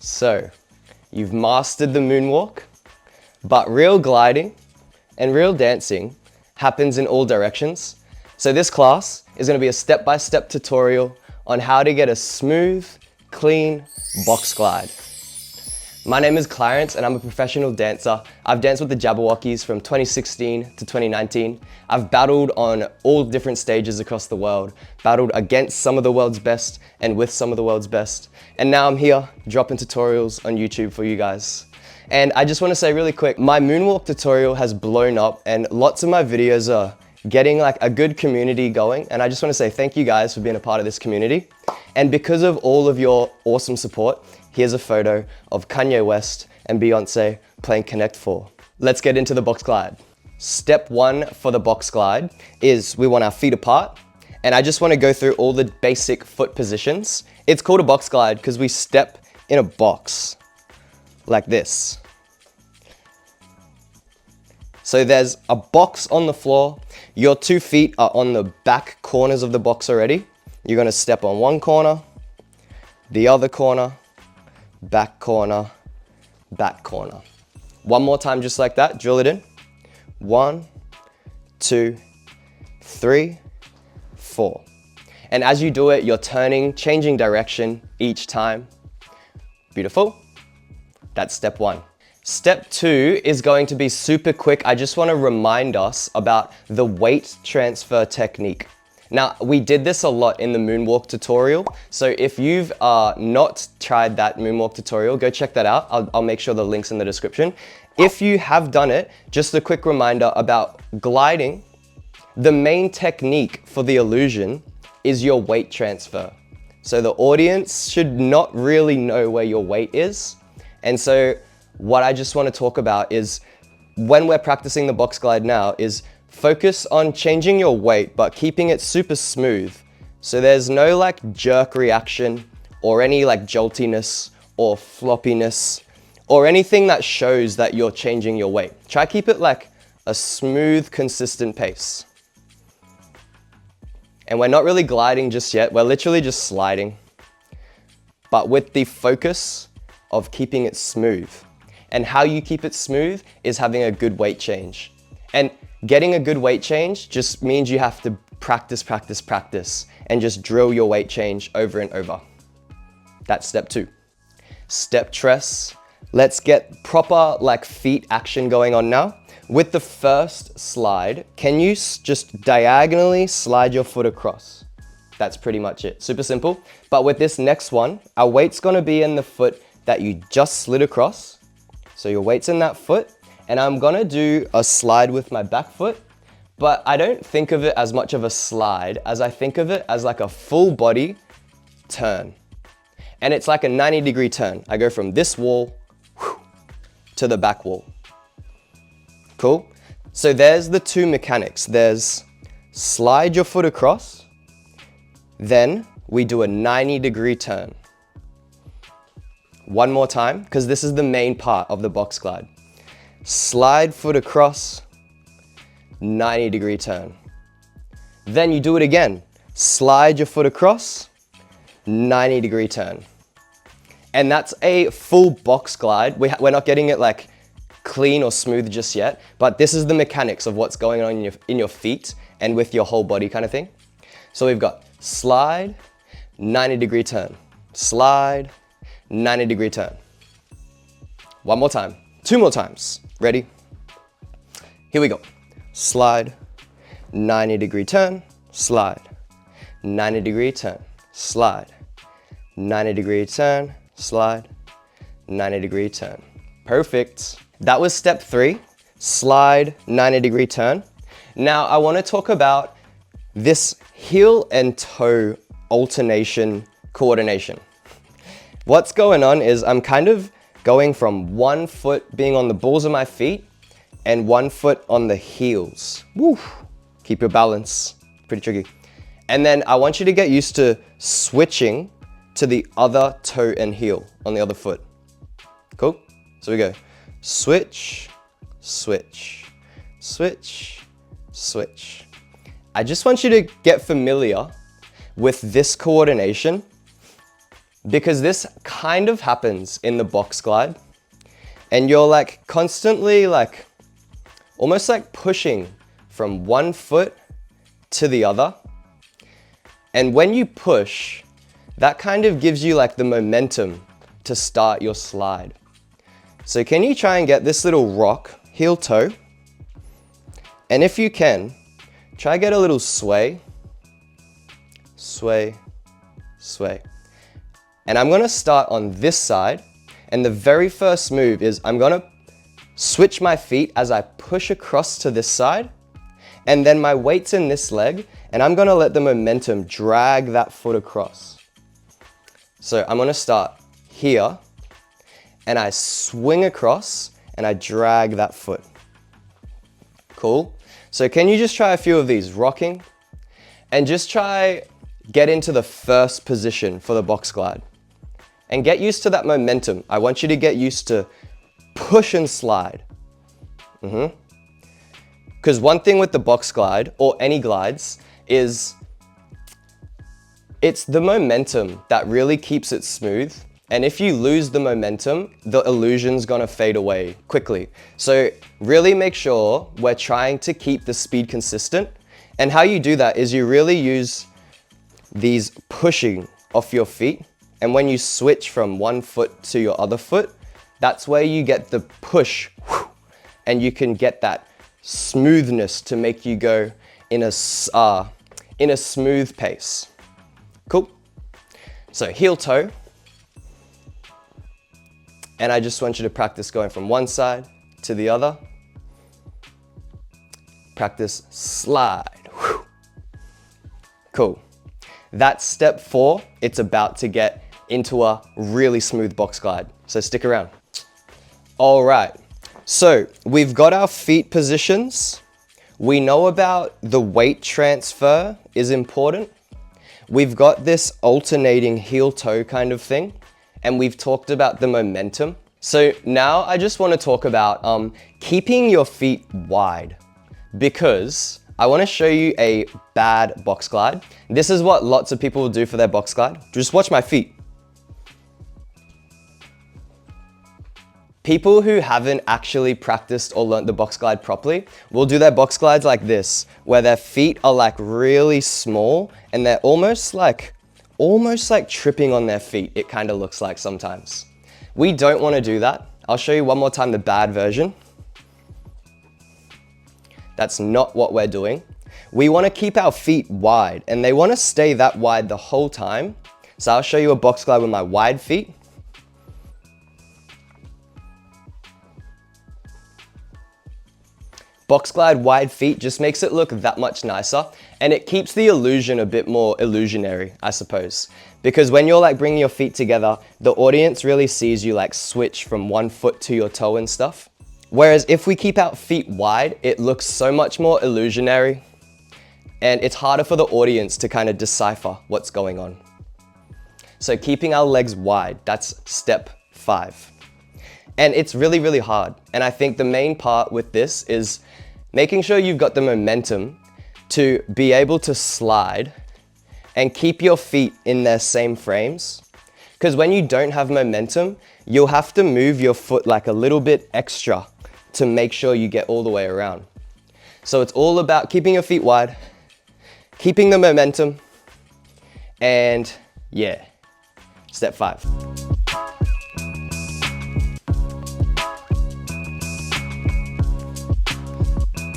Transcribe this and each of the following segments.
So, you've mastered the moonwalk, but real gliding and real dancing happens in all directions. So this class is going to be a step-by-step tutorial on how to get a smooth, clean box glide. My name is Clarence and I'm a professional dancer. I've danced with the Jabberwockies from 2016 to 2019. I've battled on all different stages across the world, battled against some of the world's best and with some of the world's best. And now I'm here dropping tutorials on YouTube for you guys. And I just want to say really quick, my moonwalk tutorial has blown up and lots of my videos are getting like a good community going. And I just want to say thank you guys for being a part of this community. And because of all of your awesome support, here's a photo of Kanye West and Beyonce playing Connect 4. Let's get into the box glide. Step one for the box glide is we want our feet apart. And I just want to go through all the basic foot positions. It's called a box glide because we step in a box like this. So there's a box on the floor. Your 2 feet are on the back corners of the box already. You're going to step on one corner, the other corner, back corner, back corner. One more time just like that, drill it in. 1, 2, 3, 4. And as you do it, you're turning, changing direction each time. Beautiful. That's step one. Step two is going to be super quick. I just want to remind us about the weight transfer technique. Now, we did this a lot in the moonwalk tutorial. So if you've not tried that moonwalk tutorial, go check that out. I'll make sure the link's in the description. If you have done it, just a quick reminder about gliding. The main technique for the illusion is your weight transfer. So the audience should not really know where your weight is. And so what I just want to talk about is when we're practicing the box glide now is focus on changing your weight, but keeping it super smooth. So there's no like jerk reaction or any like joltiness or floppiness or anything that shows that you're changing your weight. Try keep it like a smooth, consistent pace. And we're not really gliding just yet. We're literally just sliding, but with the focus of keeping it smooth. And how you keep it smooth is having a good weight change. And getting a good weight change just means you have to practice, practice, practice, and just drill your weight change over and over. That's step two. Step tres. Let's get proper like feet action going on now. With the first slide, can you just diagonally slide your foot across? That's pretty much it. Super simple. But with this next one, our weight's gonna be in the foot that you just slid across. So your weight's in that foot. And I'm gonna do a slide with my back foot, but I don't think of it as much of a slide as I think of it as like a full body turn. And it's like a 90-degree turn. I go from this wall to the back wall. Cool? So there's the two mechanics. There's slide your foot across, then we do a 90-degree turn. One more time, because this is the main part of the box glide. Slide foot across, 90-degree turn. Then you do it again. Slide your foot across, 90-degree turn. And that's a full box glide. We're not getting it like clean or smooth just yet, but this is the mechanics of what's going on in your feet and with your whole body kind of thing. So we've got slide, 90-degree turn. Slide, 90-degree turn. One more time. 2 more times. Ready? Here we go. Slide, 90-degree turn, slide, 90-degree turn, slide, 90-degree turn, slide, 90-degree turn. Perfect. That was step 3, slide, 90-degree turn. Now I want to talk about this heel and toe alternation coordination. What's going on is I'm kind of going from one foot being on the balls of my feet and one foot on the heels. Woo. Keep your balance, pretty tricky. And then I want you to get used to switching to the other toe and heel on the other foot. Cool? So we go switch, switch, switch, switch. I just want you to get familiar with this coordination because this kind of happens in the box glide, and you're like constantly like almost like pushing from one foot to the other. And when you push, that kind of gives you like the momentum to start your slide. So can you try and get this little rock, heel toe? And if you can, try get a little sway, sway, sway. And I'm gonna start on this side. And the very first move is I'm gonna switch my feet as I push across to this side. And then my weight's in this leg, and I'm gonna let the momentum drag that foot across. So I'm gonna start here, and I swing across, and I drag that foot. Cool? So can you just try a few of these, rocking? And just try get into the first position for the box glide. And get used to that momentum. I want you to get used to push and slide. Because one thing with the box glide, or any glides, is it's the momentum that really keeps it smooth. And if you lose the momentum, the illusion's gonna fade away quickly. So really make sure we're trying to keep the speed consistent. And how you do that is you really use these pushing off your feet. And when you switch from one foot to your other foot, that's where you get the push, and you can get that smoothness to make you go in a smooth pace. Cool? So heel toe. And I just want you to practice going from one side to the other. Practice slide. Cool. That's step 4. It's about to get into a really smooth box glide. So stick around. All right. So we've got our feet positions. We know about the weight transfer is important. We've got this alternating heel toe kind of thing. And we've talked about the momentum. So now I just want to talk about keeping your feet wide, because I want to show you a bad box glide. This is what lots of people will do for their box glide. Just watch my feet. People who haven't actually practiced or learnt the box glide properly will do their box glides like this, where their feet are like really small and they're almost like tripping on their feet, it kind of looks like sometimes. We don't want to do that. I'll show you one more time the bad version. That's not what we're doing. We want to keep our feet wide, and they want to stay that wide the whole time. So I'll show you a box glide with my wide feet. Box glide wide feet just makes it look that much nicer, and it keeps the illusion a bit more illusionary, I suppose. Because when you're like bringing your feet together, the audience really sees you like switch from one foot to your toe and stuff. Whereas if we keep our feet wide, it looks so much more illusionary, and it's harder for the audience to kind of decipher what's going on. So keeping our legs wide, that's step 5. And it's really, really hard. And I think the main part with this is making sure you've got the momentum to be able to slide and keep your feet in their same frames. Because when you don't have momentum, you'll have to move your foot like a little bit extra to make sure you get all the way around. So it's all about keeping your feet wide, keeping the momentum, and yeah, step 5.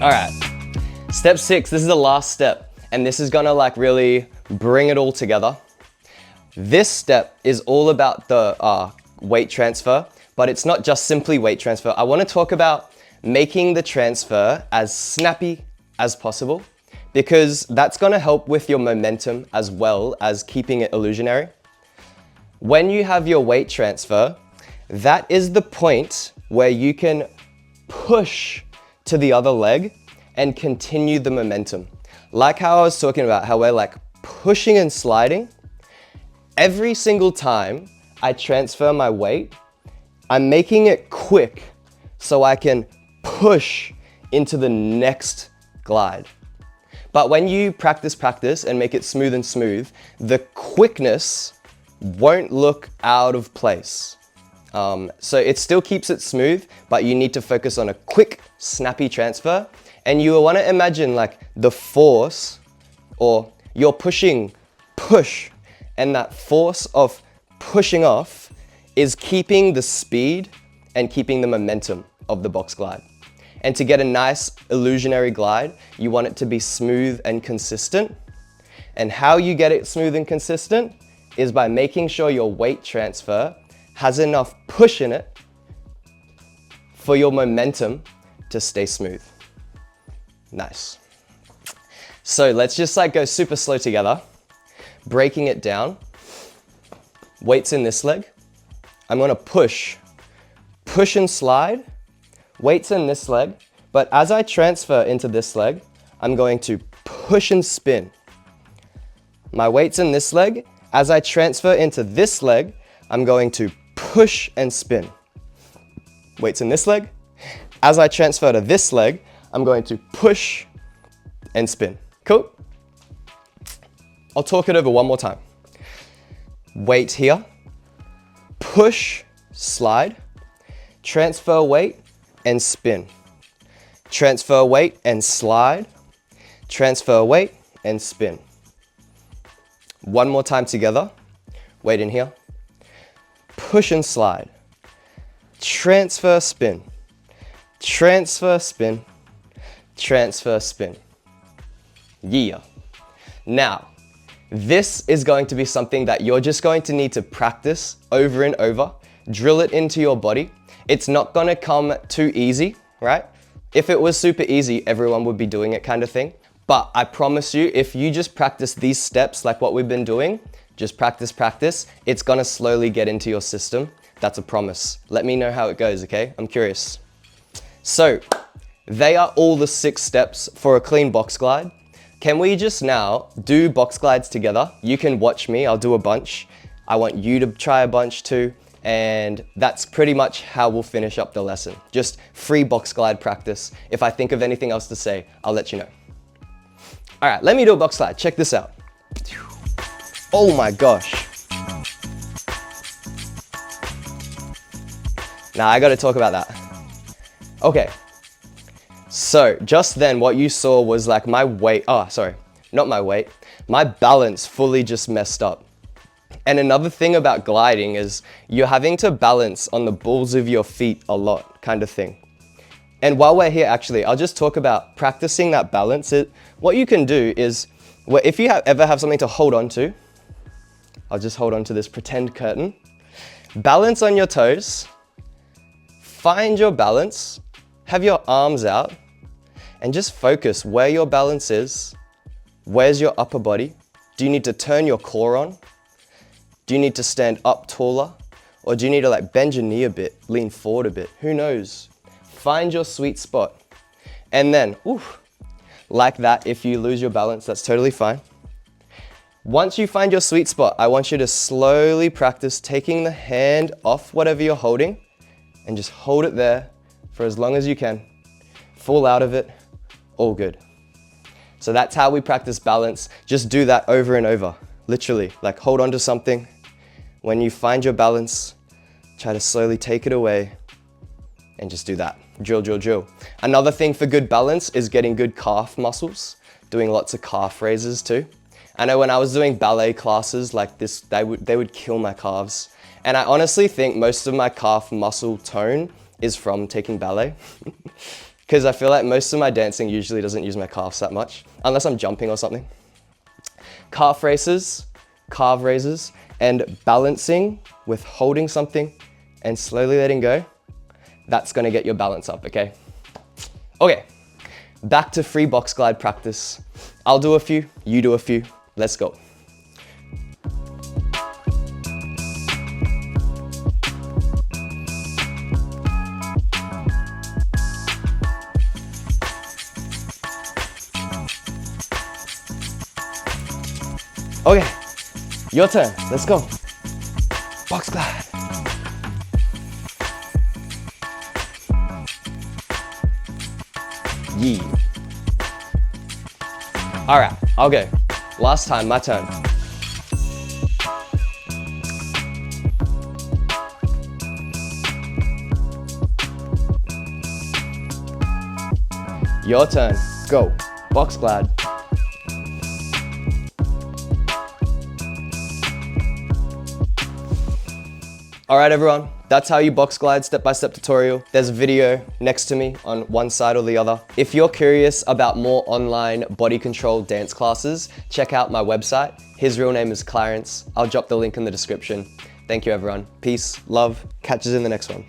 All right, step 6, this is the last step, and this is gonna like really bring it all together. This step is all about the weight transfer, but it's not just simply weight transfer. I wanna talk about making the transfer as snappy as possible, because that's gonna help with your momentum as well as keeping it illusionary. When you have your weight transfer, that is the point where you can push to the other leg and continue the momentum. Like how I was talking about, how we're like pushing and sliding. Every single time I transfer my weight, I'm making it quick so I can push into the next glide. But when you practice and make it smooth and smooth, the quickness won't look out of place. So it still keeps it smooth, but you need to focus on a quick, snappy transfer. And you want to imagine like the force, or you're pushing, push, and that force of pushing off is keeping the speed and keeping the momentum of the box glide. And to get a nice illusionary glide, you want it to be smooth and consistent. And how you get it smooth and consistent is by making sure your weight transfer has enough push in it for your momentum to stay smooth. Nice. So let's just like go super slow together, breaking it down. Weights in this leg. I'm gonna push and slide. Weights in this leg, but as I transfer into this leg, I'm going to push and spin. My weight's in this leg. As I transfer into this leg, I'm going to push and spin. Weight's in this leg. As I transfer to this leg, I'm going to push and spin. Cool? I'll talk it over one more time. Weight here, push, slide, transfer weight, and spin. Transfer weight and slide. Transfer weight and spin. One more time together. Weight in here. Push and slide. Transfer, spin. Transfer, spin. Transfer, spin. Yeah. Now, this is going to be something that you're just going to need to practice over and over. Drill it into your body. It's not gonna come too easy, right? If it was super easy, everyone would be doing it kind of thing. But I promise you, if you just practice these steps like what we've been doing, just practice, it's gonna slowly get into your system. That's a promise. Let me know how it goes, okay? I'm curious. So, they are all the 6 steps for a clean box glide. Can we just now do box glides together? You can watch me, I'll do a bunch. I want you to try a bunch too. And that's pretty much how we'll finish up the lesson. Just free box glide practice. If I think of anything else to say, I'll let you know. All right, let me do a box glide. Check this out. Oh my gosh. Now I gotta talk about that. Okay, so just then what you saw was like my weight, my balance fully just messed up. And another thing about gliding is you're having to balance on the balls of your feet a lot, kind of thing. And while we're here, actually, I'll just talk about practicing that balance. What you can do is, if you ever have something to hold on to, I'll just hold on to this pretend curtain. Balance on your toes, find your balance, have your arms out, and just focus where your balance is. Where's your upper body? Do you need to turn your core on? Do you need to stand up taller? Or do you need to like bend your knee a bit, lean forward a bit? Who knows? Find your sweet spot. And then, like that, if you lose your balance, that's totally fine. Once you find your sweet spot, I want you to slowly practice taking the hand off whatever you're holding and just hold it there for as long as you can. Fall out of it, all good. So that's how we practice balance. Just do that over and over. Literally, like hold on to something. When you find your balance, try to slowly take it away and just do that. Drill, drill, drill. Another thing for good balance is getting good calf muscles, doing lots of calf raises too. I know when I was doing ballet classes like this, they would kill my calves. And I honestly think most of my calf muscle tone is from taking ballet. Because I feel like most of my dancing usually doesn't use my calves that much, unless I'm jumping or something. Calf raises, calf raises, and balancing with holding something and slowly letting go, that's gonna get your balance up, okay? Okay, back to free box glide practice. I'll do a few, you do a few, let's go. Okay, your turn, let's go. Box glide. Yeah. All right, I'll go. Last time, my turn. Your turn. Go. Box glide. All right, everyone. That's how you box glide, step-by-step tutorial. There's a video next to me on one side or the other. If you're curious about more online body control dance classes, check out my website. His real name is Clarence. I'll drop the link in the description. Thank you, everyone. Peace, love. Catch us in the next one.